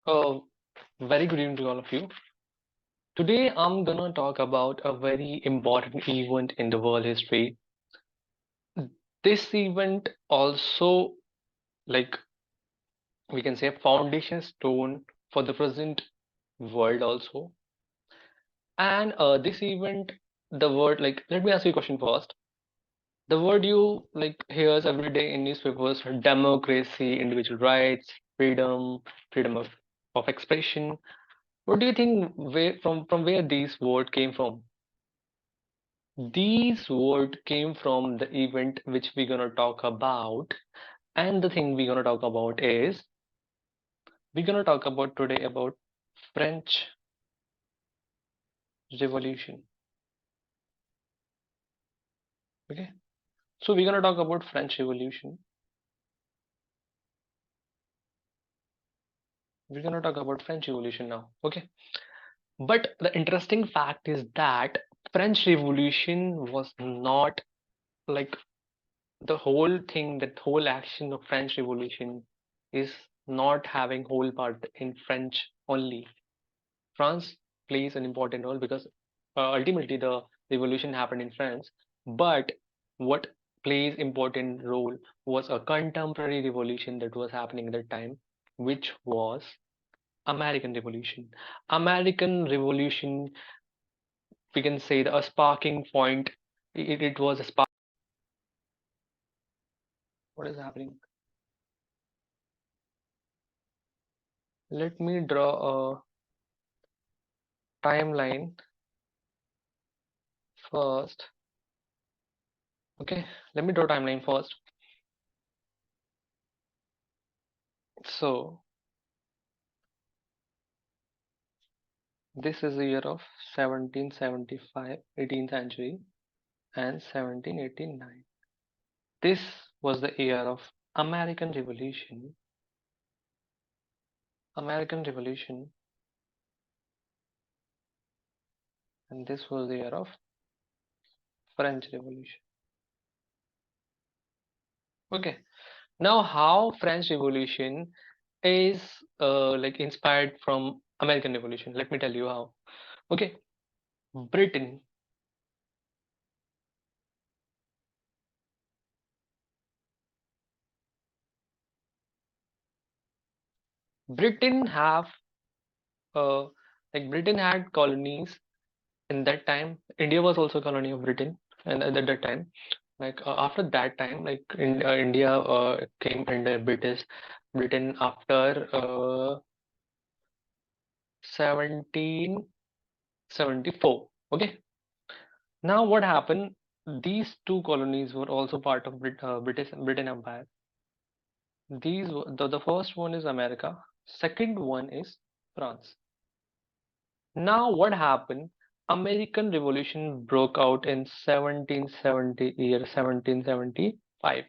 Uh, Very good evening to all of you. Today I'm gonna talk about a very important event in the world history. This event also, like we can say, a foundation stone for the present world also. And this event, the word let me ask you a question first. The word you hears every day in newspapers: democracy, individual rights, freedom of expression. What do you think from where these words came from? These words came from the event which we're gonna talk about, and the thing we're gonna talk about is we're gonna talk about today about French Revolution. Okay, so we're gonna talk about French Revolution. We're gonna talk about French Revolution now. Okay, but the interesting fact is that French Revolution was not like the whole thing. That whole action of French Revolution is not having whole part in French only. France plays an important role because ultimately the revolution happened in France. But what plays important role was a contemporary revolution that was happening at that time, which was American Revolution. American Revolution, we can say a sparking point. It was a spark. What is happening? Let me draw a timeline first. Okay, let me draw a timeline first. So this is the year of 1775, 18th century, and 1789. This was the year of American Revolution. American Revolution, and this was the year of French Revolution. Okay, now how French Revolution is inspired from American Revolution. Let me tell you how. Okay, Britain. Britain have uh, Britain had colonies in that time. India was also a colony of Britain, and at that time, after that time, India came under British Britain after 1774. Okay, now what happened? These two colonies were also part of Britain Empire. The first one is America, second one is France. Now what happened? American Revolution broke out in 1775.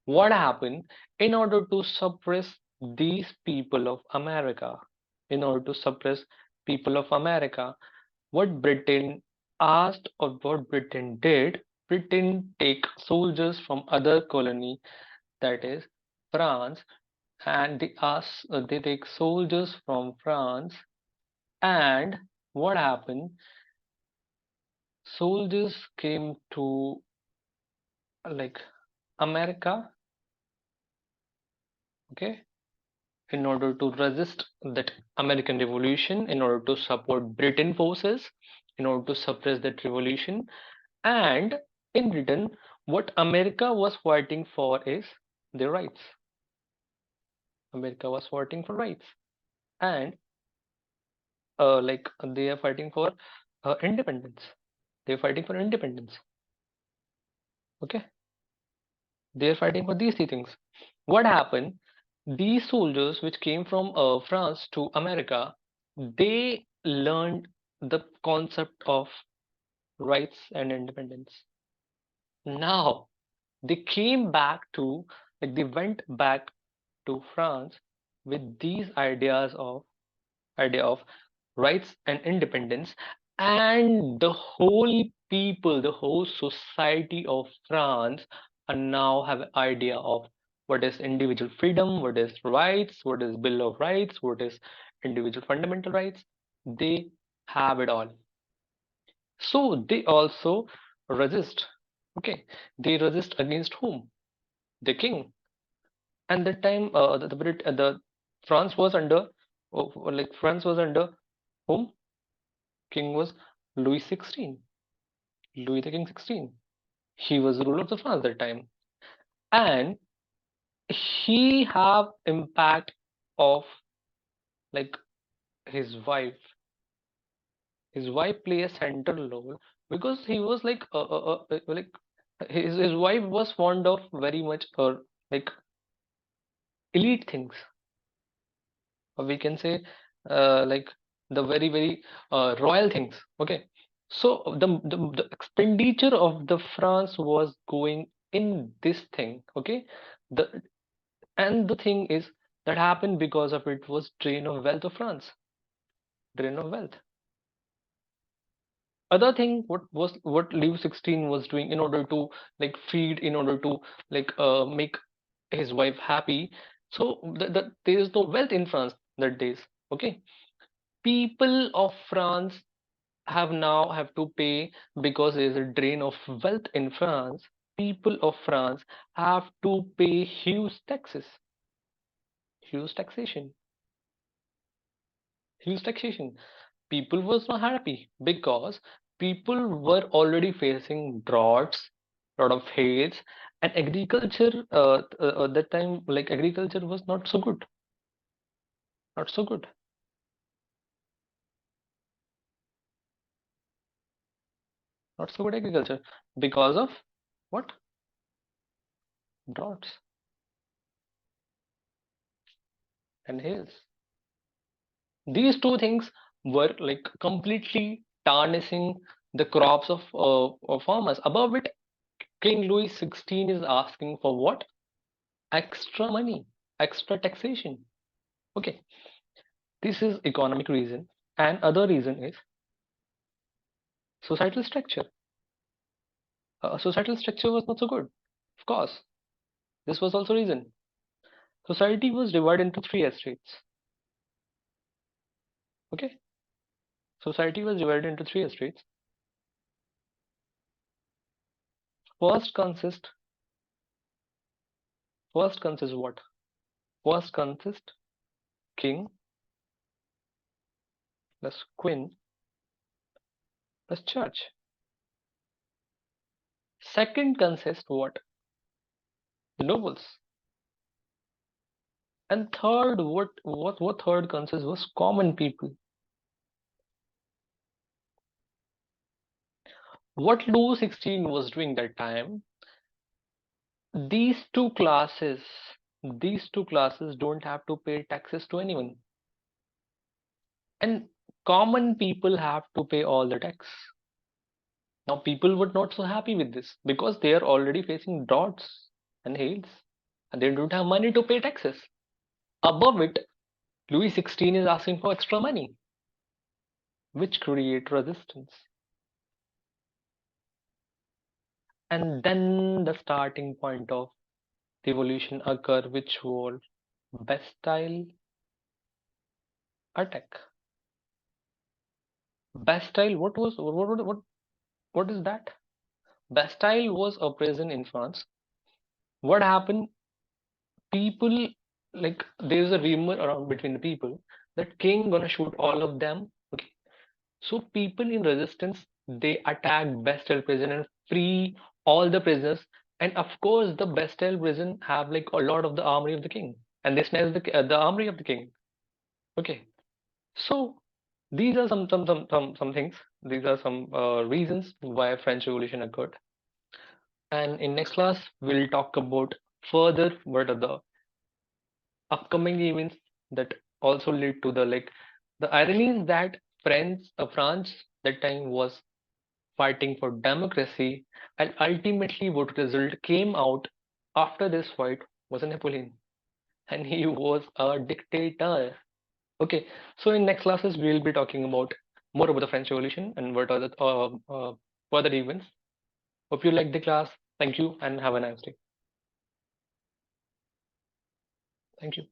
What happened? In order to suppress these people of America, in order to suppress people of America, what Britain asked or what Britain did, Britain take soldiers from other colony, that is France, and they take soldiers from France, and what happened? Soldiers came to like America, okay, in order to resist that American Revolution, in order to support Britain forces, in order to suppress that revolution. And in return, what America was fighting for is their rights. America was fighting for rights, and they are fighting for independence. They're fighting for independence. Okay, they're fighting for these three things. What happened? These soldiers, which came from France to America, they learned the concept of rights and independence. Now they came back to, they went back to France with these idea of rights and independence, and the whole people, the whole society of France are now have an idea of what is individual freedom, what is rights, what is Bill of Rights, what is individual fundamental rights. They have it all. So they also resist. Okay, they resist against whom? The king. And that time, the France was under, like France was under whom? King was Louis XVI, Louis the King 16. He was the ruler of the France that time, and he have impact of like his wife. His wife play a central role because he was like his wife was fond of very much like elite things, or we can say like the very royal things. Okay, so the expenditure of the France was going in this thing. Okay, the and the thing is that happened because of it was drain of wealth of France, drain of wealth. Other thing, what Louis 16 was doing in order to like feed, in order to make his wife happy. So there is no wealth in France that days. Okay, people of France have to pay because there is a drain of wealth in France. People of France have to pay huge taxes, huge taxation, huge taxation. People was not happy because people were already facing droughts, lot of hates, and agriculture that time like agriculture was not so good, not so good, not so good agriculture because of what? Droughts and hails. These two things were like completely tarnishing the crops of farmers. Above it, King Louis XVI is asking for what? Extra money, extra taxation. Okay, this is economic reason, and other reason is societal structure. Societal structure was not so good. Of course, this was also reason. Society was divided into three estates. Okay, society was divided into three estates. First consist. First consists what? First consist king plus queen plus church. Second consists what? Nobles. And third, what third consists was common people. What Louis 16 was doing that time, these two classes, these two classes don't have to pay taxes to anyone. And common people have to pay all the tax. Now people were not so happy with this because they are already facing droughts and hails and they don't have money to pay taxes. Above it, Louis 16 is asking for extra money, which create resistance. And then the starting point of the evolution occur, which was Bastille attack. Bastille, what is that? Bastille was a prison in France. What happened? People like there's a rumor around between the people that king gonna shoot all of them. Okay, so people in resistance they attack Bastille prison and free all the prisoners. And of course, the Bastille prison have like a lot of the armory of the king, and they snatch the armory of the king. Okay, so these are some things. These are some reasons why French Revolution occurred. And in next class, we'll talk about further what are the upcoming events that also lead to the like the irony is that France that time was fighting for democracy, and ultimately what result came out after this fight was a Napoleon, and he was a dictator. Okay, so in next classes we'll be talking about more about the French Revolution and what are the further events. Hope you like the class. Thank you and have a nice day. Thank you.